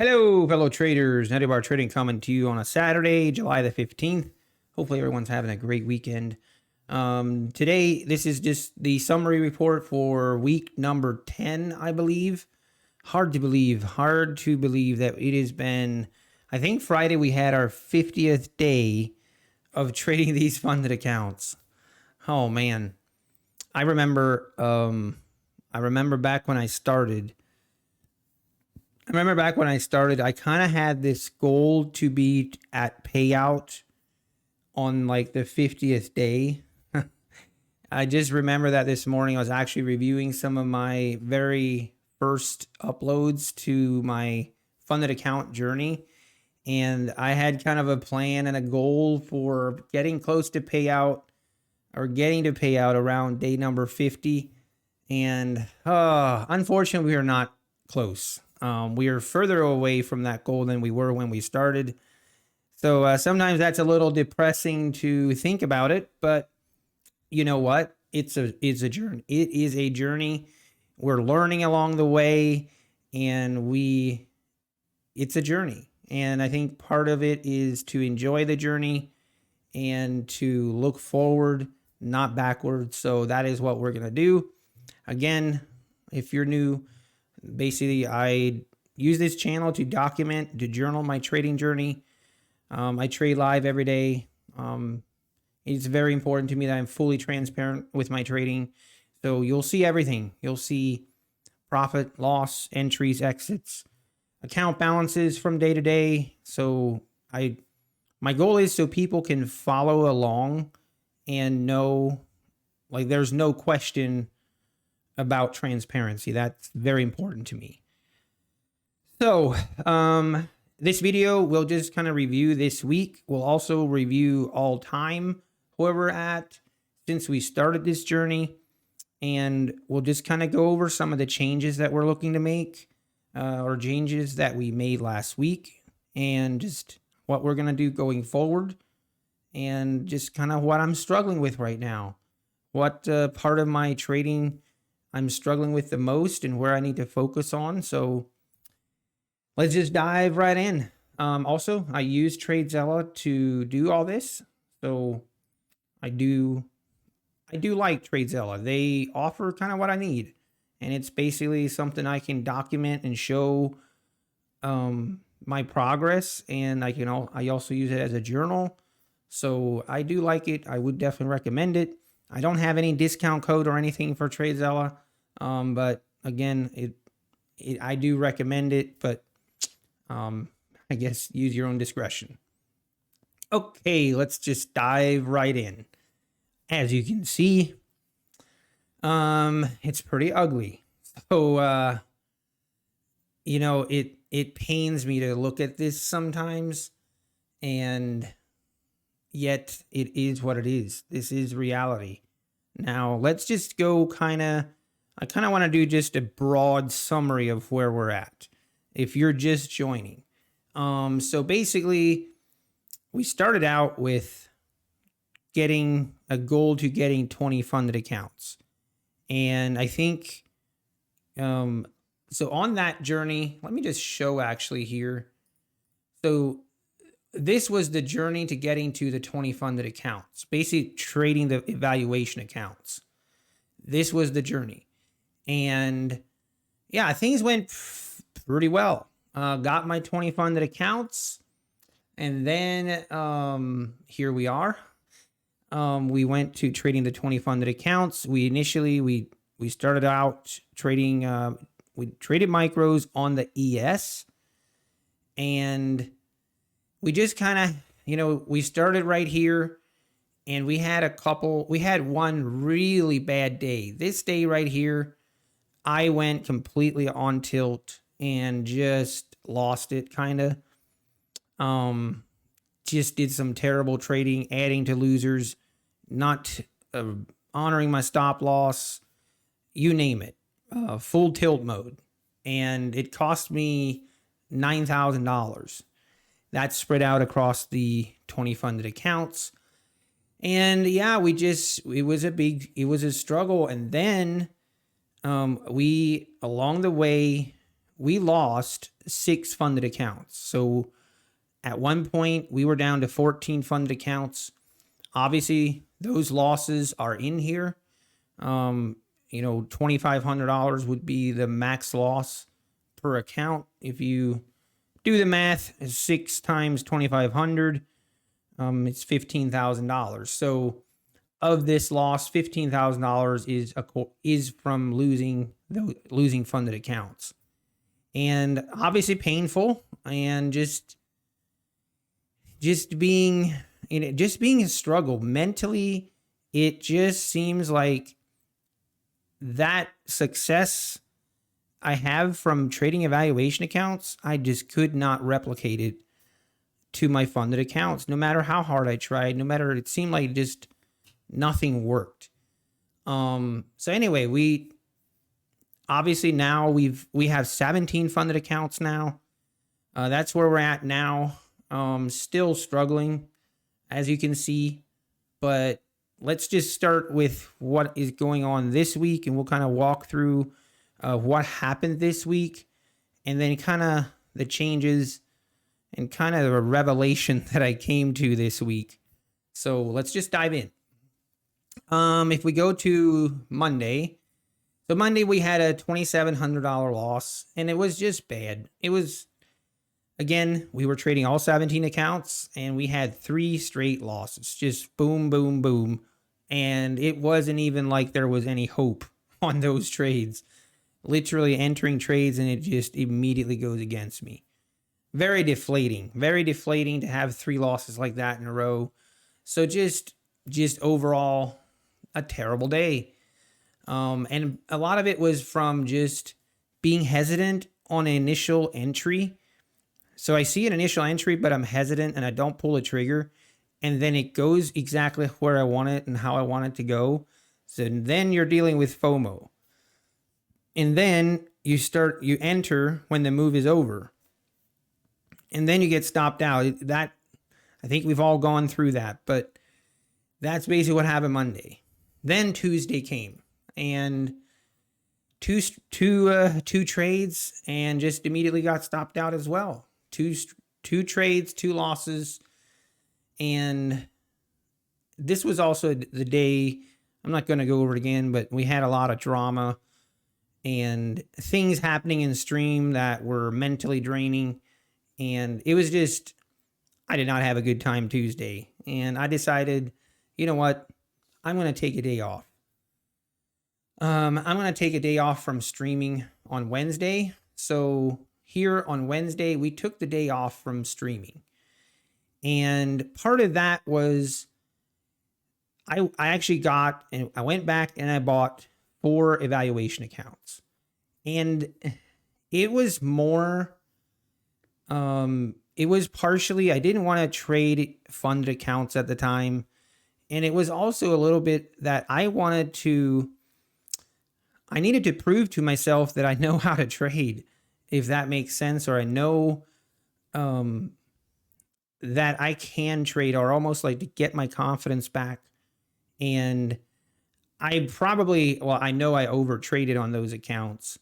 Hello, fellow traders. Nutty Bar Trading coming to you on a Saturday, July the 15th. Hopefully everyone's having a great weekend. Today, this is just the summary report for week number 10, I believe. Hard to believe that it has been, I think Friday we had our 50th day of trading these funded accounts. Oh man. I remember back when I started, I kind of had this goal to be at payout on like the 50th day. I just remember that this morning I was actually reviewing some of my very first uploads to my funded account journey. And I had kind of a plan and a goal for getting close to payout or getting to payout around day number 50. And unfortunately, we are not close. We are further away from that goal than we were when we started. So sometimes that's a little depressing to think about it, but you know what? It's a journey. It is a journey. We're learning along the way, and it's a journey. And I think part of it is to enjoy the journey and to look forward, not backwards. So that is what we're going to do. Again, if you're new, basically I use this channel to document, to journal my trading journey. I trade live every day. It's very important to me that I'm fully transparent with my trading. So you'll see everything. You'll see profit, loss, entries, exits, account balances from day to day. So my goal is so people can follow along and know, like, there's no question about transparency. That's very important to me. So, this video, we'll just kind of review this week. We'll also review all time, where we're at since we started this journey. And we'll just kind of go over some of the changes that we're looking to make, or changes that we made last week, and just what we're going to do going forward, and just kind of what I'm struggling with right now. What part of my trading I'm struggling with the most and where I need to focus on. So let's just dive right in. Also, I use TRADEZELLA to do all this. So I do like TRADEZELLA. They offer kind of what I need. And it's basically something I can document and show my progress. And I also use it as a journal. So I do like it. I would definitely recommend it. I don't have any discount code or anything for TRADEZELLA. But again, I do recommend it, but I guess use your own discretion. Okay, let's just dive right in. As you can see, it's pretty ugly. So, it pains me to look at this sometimes, and yet it is what it is. This is reality. Now, let's just go I kind of want to do just a broad summary of where we're at if you're just joining. So basically, we started out with getting a goal to getting 20 funded accounts. And I think, so on that journey, let me just show actually here. So this was the journey to getting to the 20 funded accounts, basically trading the evaluation accounts. This was the journey. And yeah, things went pretty well. Got my 20 funded accounts. And then here we are. We went to trading the 20 funded accounts. We started out trading, we traded micros on the ES. And we just kind of, we started right here. And we had one really bad day. This day right here, I went completely on tilt and just lost it, kind of. Just did some terrible trading, adding to losers, not honoring my stop loss, you name it, full tilt mode. And it cost me $9,000. That's spread out across the 20 funded accounts. And yeah, it was a struggle. And then along the way, we lost 6 funded accounts. So at one point, we were down to 14 funded accounts. Obviously, those losses are in here. $2,500 would be the max loss per account. If you do the math, 6 times 2,500, it's $15,000. So of this loss, $15,000 is from losing funded accounts, and obviously painful, and just being a struggle mentally. It just seems like that success I have from trading evaluation accounts, I just could not replicate it to my funded accounts. No matter how hard I tried, it seemed like just nothing worked. So anyway, we obviously now we have 17 funded accounts now. That's where we're at now. Still struggling, as you can see, but let's just start with what is going on this week, and we'll kind of walk through what happened this week, and then kind of the changes and kind of a revelation that I came to this week. So let's just dive in. If we go to Monday, so Monday we had a $2,700 loss, and it was just bad. It was, again, we were trading all 17 accounts, and we had 3 straight losses, just boom, boom, boom. And it wasn't even like there was any hope on those trades. Literally entering trades, and it just immediately goes against me. Very deflating to have 3 losses like that in a row. So just overall a terrible day. And a lot of it was from just being hesitant on an initial entry. So I see an initial entry, but I'm hesitant and I don't pull a trigger. And then it goes exactly where I want it and how I want it to go. So then you're dealing with FOMO. And then you enter when the move is over. And then you get stopped out. That, I think we've all gone through that, but that's basically what happened Monday. Then Tuesday came, and two trades, and just immediately got stopped out as well. Two trades, 2 losses. And this was also the day, I'm not going to go over it again, but we had a lot of drama and things happening in stream that were mentally draining. And it was just, I did not have a good time Tuesday. And I decided, you know what? I'm going to take a day off. I'm going to take a day off from streaming on Wednesday. So here on Wednesday, we took the day off from streaming. And part of that was I actually I went back and I bought 4 evaluation accounts. And it was more, it was partially, I didn't want to trade funded accounts at the time. And it was also a little bit that I needed to prove to myself that I know how to trade, if that makes sense, or I know, that I can trade, or almost like to get my confidence back. And I know I over traded on those accounts.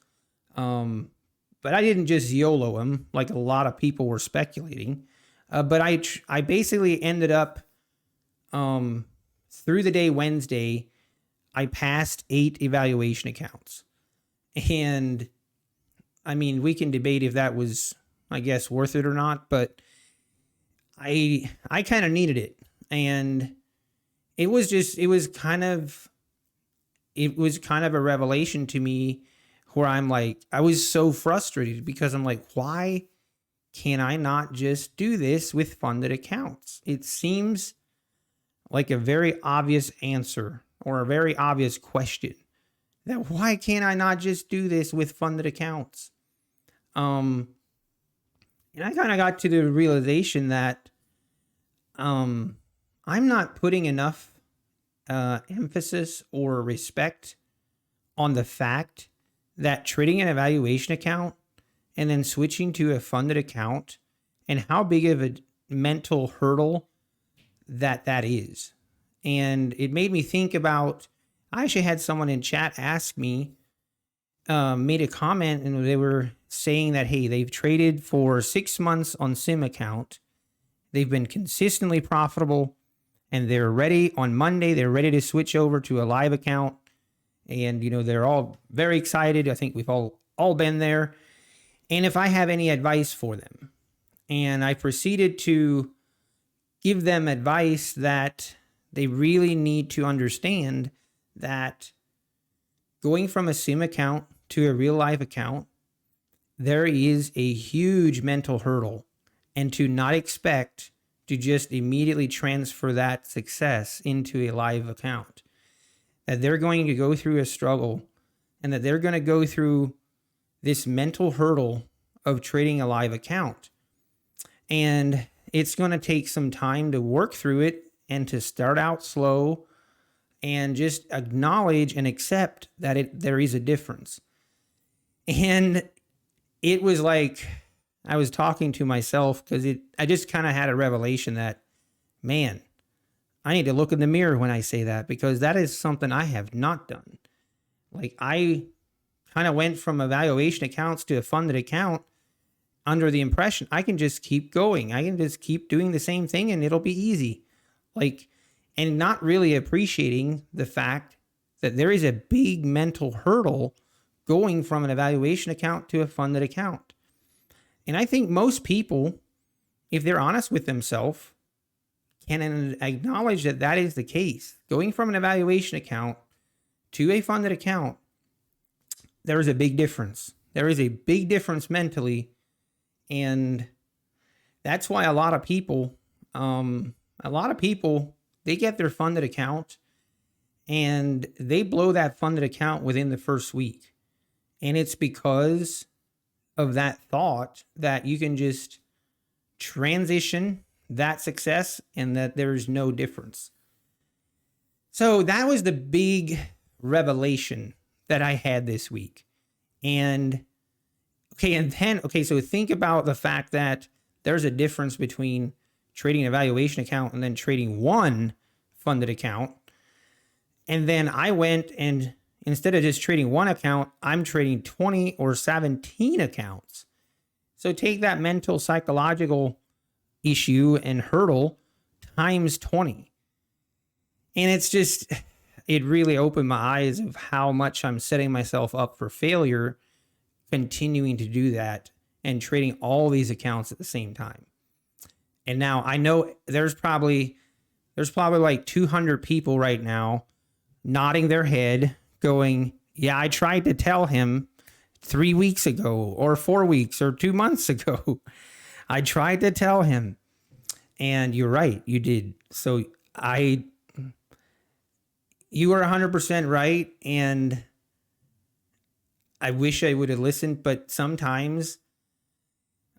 But I didn't just YOLO them like a lot of people were speculating. But I basically ended up, through the day Wednesday, I passed 8 evaluation accounts. And I mean, we can debate if that was, I guess, worth it or not, but I kind of needed it. And it was kind of a revelation to me, where I'm like, I was so frustrated because I'm like, why can I not just do this with funded accounts? It seems like a very obvious answer, or a very obvious question, that why can't I not just do this with funded accounts? And I kind of got to the realization that I'm not putting enough emphasis or respect on the fact that trading an evaluation account and then switching to a funded account, and how big of a mental hurdle that is. And it made me think about, I actually had someone in chat ask me, made a comment, and they were saying that, hey, they've traded for 6 months on sim account. They've been consistently profitable, and they're ready on Monday. They're ready to switch over to a live account. And, they're all very excited. I think we've all been there. And if I have any advice for them, and I proceeded to give them advice that they really need to understand that going from a sim account to a real life account, there is a huge mental hurdle, and to not expect to just immediately transfer that success into a live account. That they're going to go through a struggle, and that they're going to go through this mental hurdle of trading a live account. And it's going to take some time to work through it and to start out slow and just acknowledge and accept that there is a difference. And it was like I was talking to myself, because I just kind of had a revelation that, man, I need to look in the mirror when I say that, because that is something I have not done. Like, I kind of went from evaluation accounts to a funded account under the impression I can just keep going. I can just keep doing the same thing and it'll be easy. And not really appreciating the fact that there is a big mental hurdle going from an evaluation account to a funded account. And I think most people, if they're honest with themselves, can acknowledge that that is the case. Going from an evaluation account to a funded account, there is a big difference. There is a big difference mentally. And that's why a lot of people, they get their funded account and they blow that funded account within the first week. And it's because of that thought that you can just transition that success and that there's no difference. So that was the big revelation that I had this week. So think about the fact that there's a difference between trading an evaluation account and then trading one funded account. And then I went and instead of just trading one account, I'm trading 20 or 17 accounts. So take that mental, psychological issue and hurdle times 20. And it really opened my eyes of how much I'm setting myself up for failure, continuing to do that and trading all these accounts at the same time. And now I know there's probably like 200 people right now nodding their head going, yeah, I tried to tell him 3 weeks ago or 4 weeks or 2 months ago. I tried to tell him. And you're right, you did. So you are 100% right. And I wish I would have listened, but sometimes,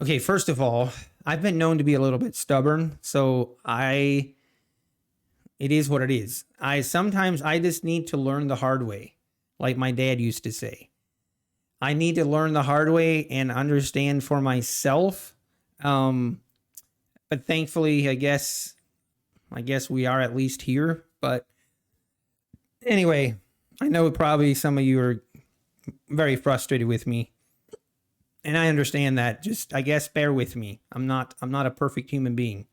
okay, first of all, I've been known to be a little bit stubborn. So it is what it is. Sometimes I just need to learn the hard way. Like my dad used to say, I need to learn the hard way and understand for myself. But thankfully, I guess we are at least here. But anyway, I know probably some of you are very frustrated with me. And I understand that. Just, I guess, bear with me. I'm not a perfect human being.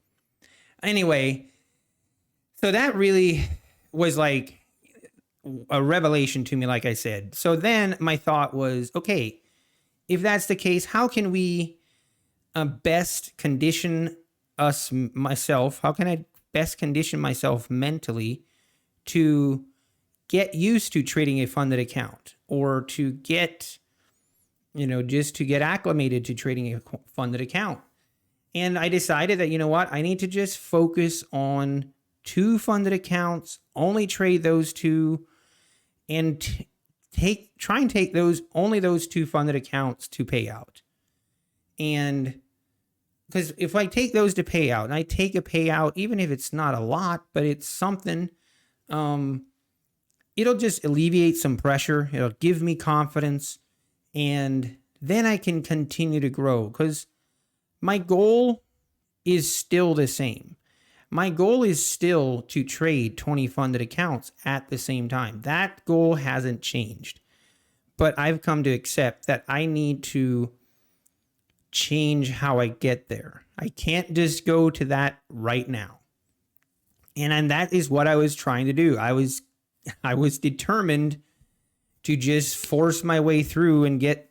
Anyway, so that really was like a revelation to me, like I said. So then my thought was, okay, if that's the case, how can we best condition myself? How can I best condition myself mentally to get used to trading a funded account, or to get, just to get acclimated to trading a funded account? And I decided that, I need to just focus on 2 funded accounts, only trade those 2, and try and take only those 2 funded accounts to pay out. And because if I take those to pay out, and I take a payout, even if it's not a lot, but it's something, it'll just alleviate some pressure. It'll give me confidence, and then I can continue to grow, because my goal is still the same. My goal is still to trade 20 funded accounts at the same time. That goal hasn't changed. But I've come to accept that I need to change how I get there. I can't just go to that right now. And that is what I was trying to do. I was determined to just force my way through and get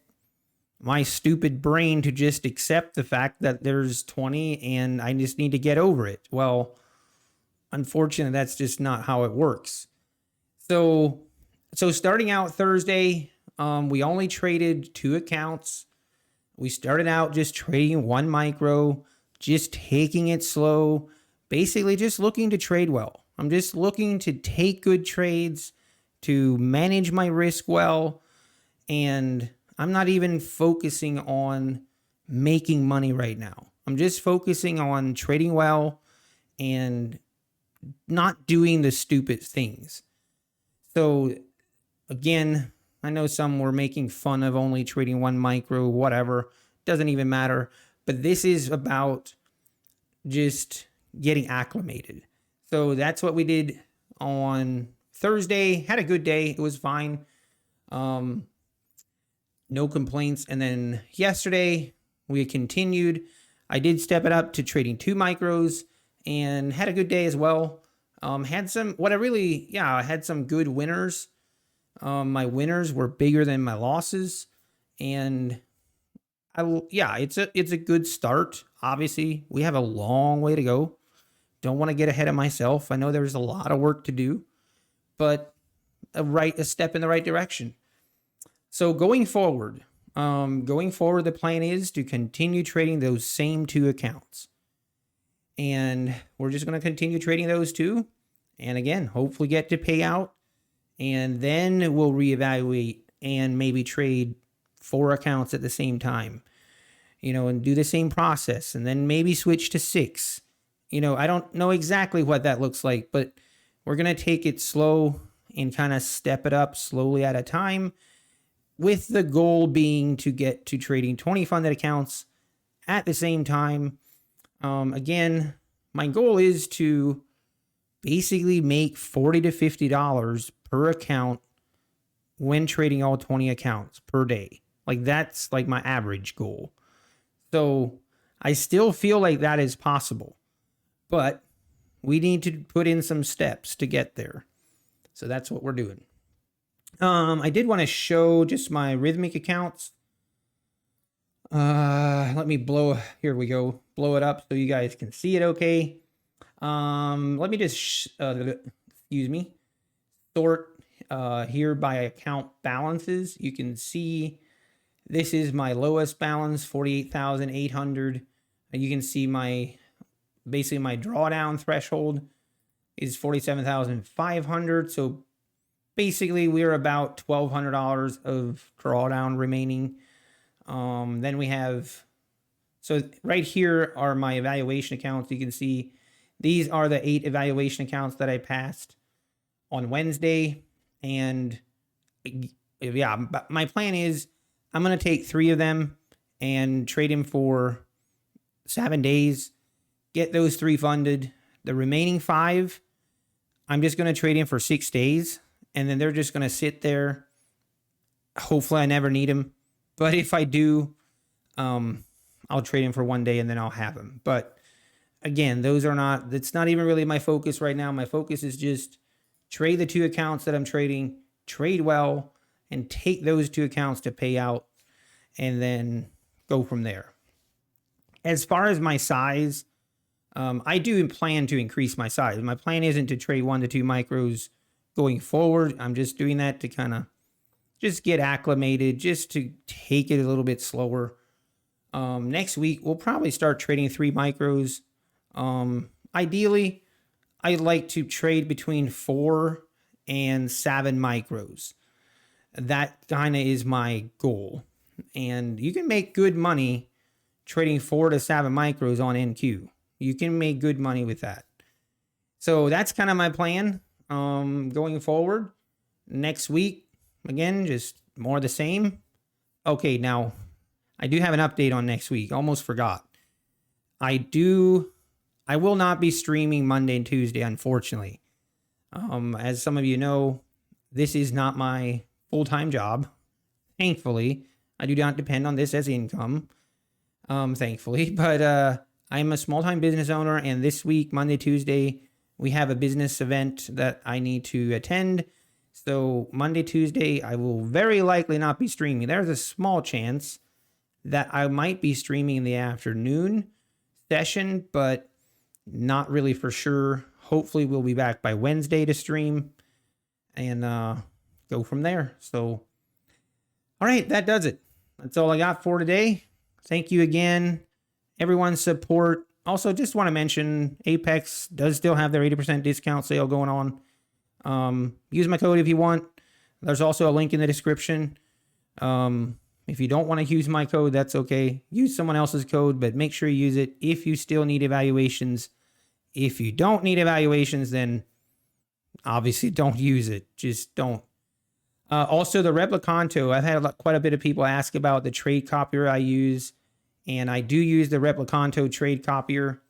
my stupid brain to just accept the fact that there's 20 and I just need to get over it. Well, unfortunately, that's just not how it works. So starting out Thursday, we only traded 2 accounts. We started out just trading 1 micro, just taking it slow, basically just looking to trade well. I'm just looking to take good trades, to manage my risk well, and I'm not even focusing on making money right now. I'm just focusing on trading well and not doing the stupid things. So again, I know some were making fun of only trading 1 micro, whatever. Doesn't even matter. But this is about just getting acclimated. So that's what we did on Thursday. Had a good day. It was fine. No complaints. And then yesterday we continued. I did step it up to trading 2 micros and had a good day as well. I had some good winners. My winners were bigger than my losses, and it's a good start. Obviously, we have a long way to go. Don't want to get ahead of myself. I know there's a lot of work to do, but a step in the right direction. So going forward, the plan is to continue trading those same 2 accounts. And we're just going to continue trading those 2. And again, hopefully get to payout. And then we'll reevaluate and maybe trade 4 accounts at the same time, and do the same process. And then maybe switch to 6. I don't know exactly what that looks like, but we're going to take it slow and kind of step it up slowly at a time, with the goal being to get to trading 20 funded accounts at the same time. Again, my goal is to basically make $40 to $50 per account when trading all 20 accounts per day. Like that's like my average goal. So I still feel like that is possible, but we need to put in some steps to get there. So that's what we're doing. I did want to show just my rhythmic accounts. Let me blow it up so you guys can see it okay. Let me just, sort here by account balances. You can see this is my lowest balance, 48,800. And you can see my drawdown threshold is 47,500. So basically we're about $1,200 of drawdown remaining. Then we have, so right here are my evaluation accounts. You can see these are the 8 evaluation accounts that I passed on Wednesday. And my plan is I'm going to take 3 of them and trade them for 7 days, get those 3 funded. The remaining 5, I'm just going to trade in for 6 days, and then they're just going to sit there. Hopefully I never need them. But if I do, I'll trade them for 1 day and then I'll have them. But again, it's not even really my focus right now. My focus is just trade the 2 accounts that I'm trading, trade well, and take those 2 accounts to pay out, and then go from there. As far as my size, I do plan to increase my size. My plan isn't to trade 1 to 2 micros going forward. I'm just doing that to kind of just get acclimated, just to take it a little bit slower. Next week, we'll probably start trading 3 micros. Ideally, I'd like to trade between 4 and 7 micros. That kind of is my goal. And you can make good money trading 4 to 7 micros on NQ. You can make good money with that. So that's kind of my plan going forward. Next week, again, just more the same. Okay, now I do have an update on next week. Almost forgot. I will not be streaming Monday and Tuesday, unfortunately. As some of you know, this is not my full-time job. thankfully. I do not depend on this as income, thankfully. But I'm a small-time business owner, and this week, Monday, Tuesday, we have a business event that I need to attend. So Monday, Tuesday, I will very likely not be streaming. There's a small chance that I might be streaming in the afternoon session, but not really for sure. Hopefully we'll be back by Wednesday to stream and go from there. So, all right, that does it. That's all I got for today. Thank you again, everyone's support. Also, just want to mention Apex does still have their 80% discount sale going on. Use my code if you want. There's also a link in the description. If you don't want to use my code, that's okay. Use someone else's code, but make sure you use it if you still need evaluations. If you don't need evaluations, then obviously don't use it. Just don't. Also, the Replicanto, I've had quite a bit of people ask about the trade copier I use, and I do use the Replicanto trade copier,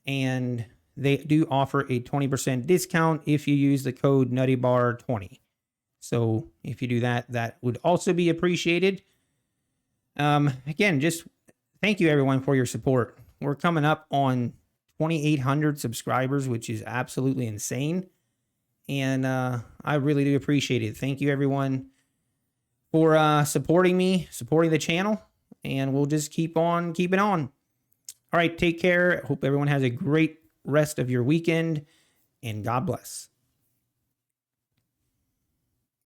and they do offer a 20% discount if you use the code Nutty Bar 20. So if you do that, that would also be appreciated. Again, just thank you everyone for your support. We're coming up on 2,800 subscribers, which is absolutely insane. And I really do appreciate it. Thank you everyone for supporting me, supporting the channel, and we'll just keep on keeping on. All right, take care. Hope everyone has a great rest of your weekend, and God bless.